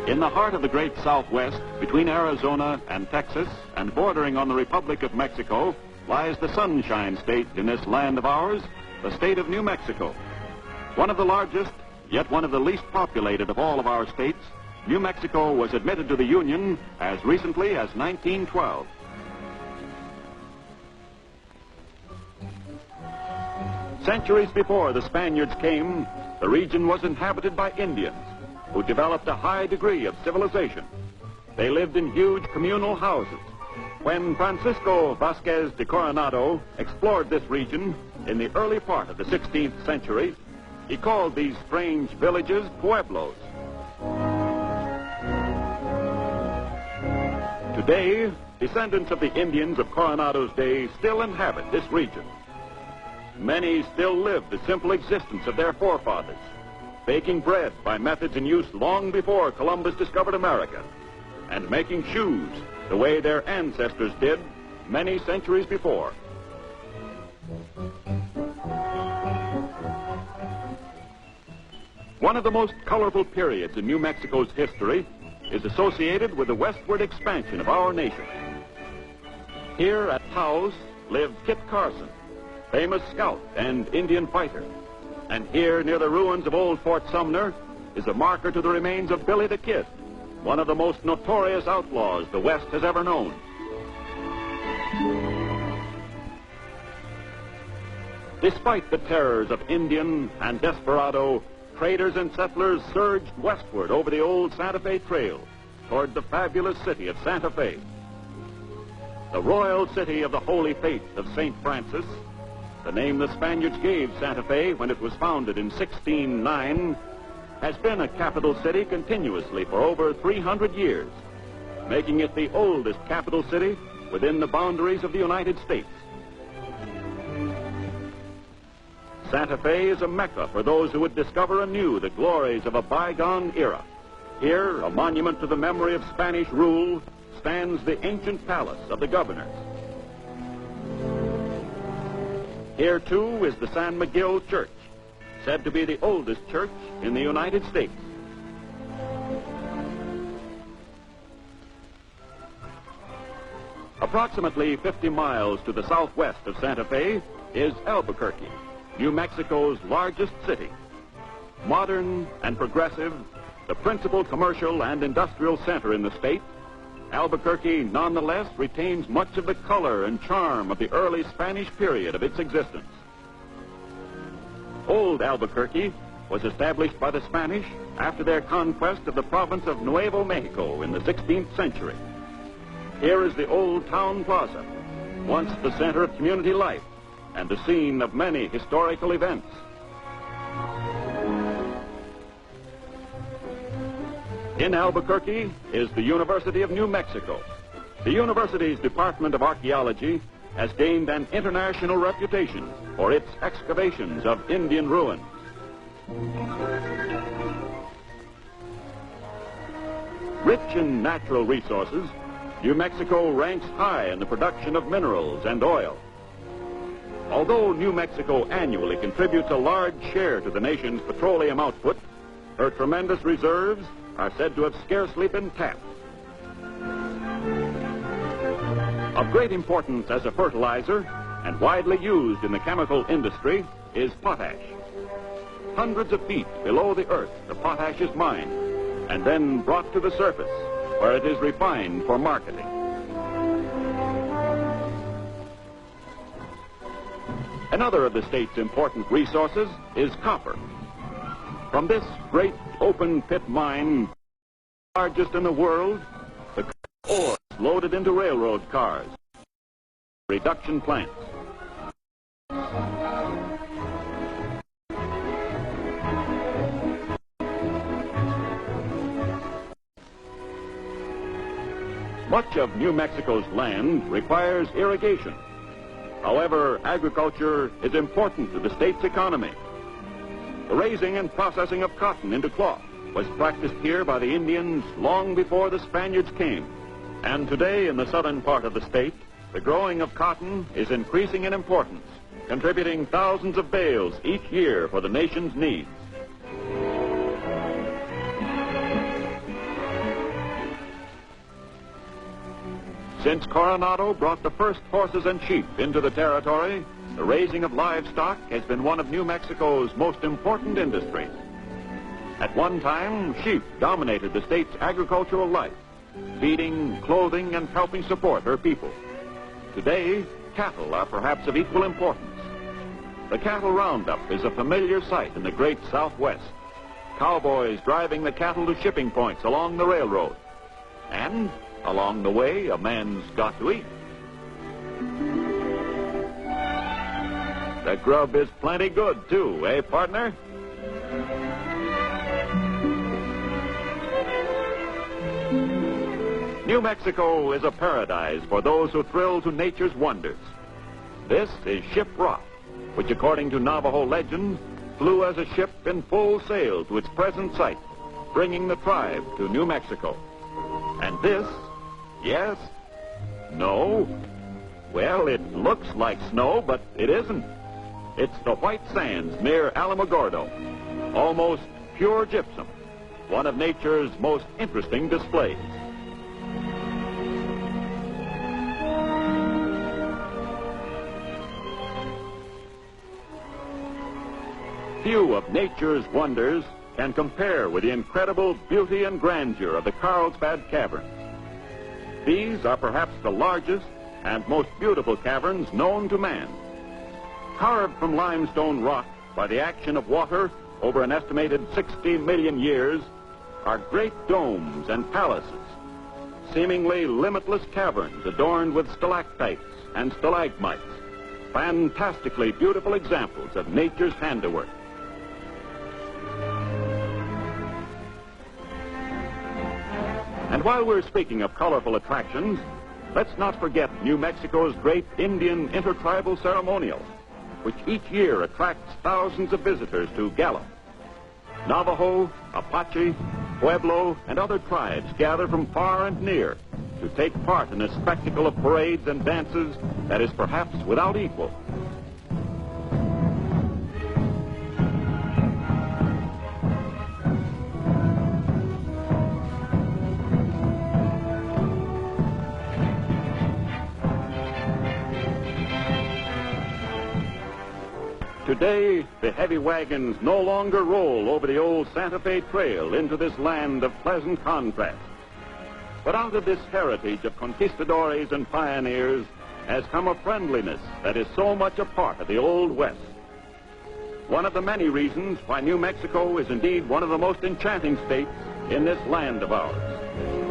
In the heart of the great Southwest, between Arizona and Texas, and bordering on the Republic of Mexico, lies the Sunshine State in this land of ours, the state of New Mexico. One of the largest, yet one of the least populated of all of our states, New Mexico was admitted to the Union as recently as 1912. Centuries before the Spaniards came, the region was inhabited by Indians who developed a high degree of civilization. They lived in huge communal houses. When Francisco Vasquez de Coronado explored this region in the early part of the 16th century, he called these strange villages pueblos. Today, descendants of the Indians of Coronado's day still inhabit this region. Many still live the simple existence of their forefathers, baking bread by methods in use long before Columbus discovered America, and making shoes the way their ancestors did many centuries before. One of the most colorful periods in New Mexico's history is associated with the westward expansion of our nation. Here at Taos lived Kit Carson, famous scout and Indian fighter. And here, near the ruins of old Fort Sumner, is a marker to the remains of Billy the Kid, one of the most notorious outlaws the West has ever known. Despite the terrors of Indian and desperado, traders and settlers surged westward over the old Santa Fe Trail toward the fabulous city of Santa Fe. The royal city of the Holy Faith of St. Francis, the name the Spaniards gave Santa Fe when it was founded in 1609, has been a capital city continuously for over 300 years, making it the oldest capital city within the boundaries of the United States. Santa Fe is a mecca for those who would discover anew the glories of a bygone era. Here, a monument to the memory of Spanish rule, stands the ancient palace of the governors. Here, too, is the San Miguel Church, said to be the oldest church in the United States. Approximately 50 miles to the southwest of Santa Fe is Albuquerque, New Mexico's largest city. Modern and progressive, the principal commercial and industrial center in the state, Albuquerque nonetheless retains much of the color and charm of the early Spanish period of its existence. Old Albuquerque was established by the Spanish after their conquest of the province of Nuevo Mexico in the 16th century. Here is the old town plaza, once the center of community life and the scene of many historical events. In Albuquerque is the University of New Mexico. The university's Department of Archaeology has gained an international reputation for its excavations of Indian ruins. Rich in natural resources, New Mexico ranks high in the production of minerals and oil. Although New Mexico annually contributes a large share to the nation's petroleum output, her tremendous reserves are said to have scarcely been tapped. Of great importance as a fertilizer and widely used in the chemical industry is potash. Hundreds of feet below the earth, the potash is mined and then brought to the surface, where it is refined for marketing. Another of the state's important resources is copper. From this great open pit mine, largest in the world, the ore is loaded into railroad cars, reduction plants. Much of New Mexico's land requires irrigation. However, agriculture is important to the state's economy. The raising and processing of cotton into cloth was practiced here by the Indians long before the Spaniards came. And today, in the southern part of the state, the growing of cotton is increasing in importance, contributing thousands of bales each year for the nation's needs. Since Coronado brought the first horses and sheep into the territory, the raising of livestock has been one of New Mexico's most important industries. At one time, sheep dominated the state's agricultural life, feeding, clothing, and helping support her people. Today, cattle are perhaps of equal importance. The cattle roundup is a familiar sight in the great Southwest. Cowboys driving the cattle to shipping points along the railroad. And along the way, a man's got to eat. The grub is plenty good, too, eh, partner? New Mexico is a paradise for those who thrill to nature's wonders. This is Ship Rock, which, according to Navajo legend, flew as a ship in full sail to its present site, bringing the tribe to New Mexico. And this, yes, no, well, it looks like snow, but it isn't. It's the white sands near Alamogordo, almost pure gypsum, one of nature's most interesting displays. Few of nature's wonders can compare with the incredible beauty and grandeur of the Carlsbad Caverns. These are perhaps the largest and most beautiful caverns known to man. Carved from limestone rock by the action of water over an estimated 60 million years are great domes and palaces, seemingly limitless caverns adorned with stalactites and stalagmites, fantastically beautiful examples of nature's handiwork. And while we're speaking of colorful attractions, let's not forget New Mexico's great Indian Intertribal Ceremonial, which each year attracts thousands of visitors to Gallup. Navajo, Apache, Pueblo, and other tribes gather from far and near to take part in a spectacle of parades and dances that is perhaps without equal. Today, the heavy wagons no longer roll over the old Santa Fe Trail into this land of pleasant contrast. But out of this heritage of conquistadores and pioneers has come a friendliness that is so much a part of the Old West. One of the many reasons why New Mexico is indeed one of the most enchanting states in this land of ours.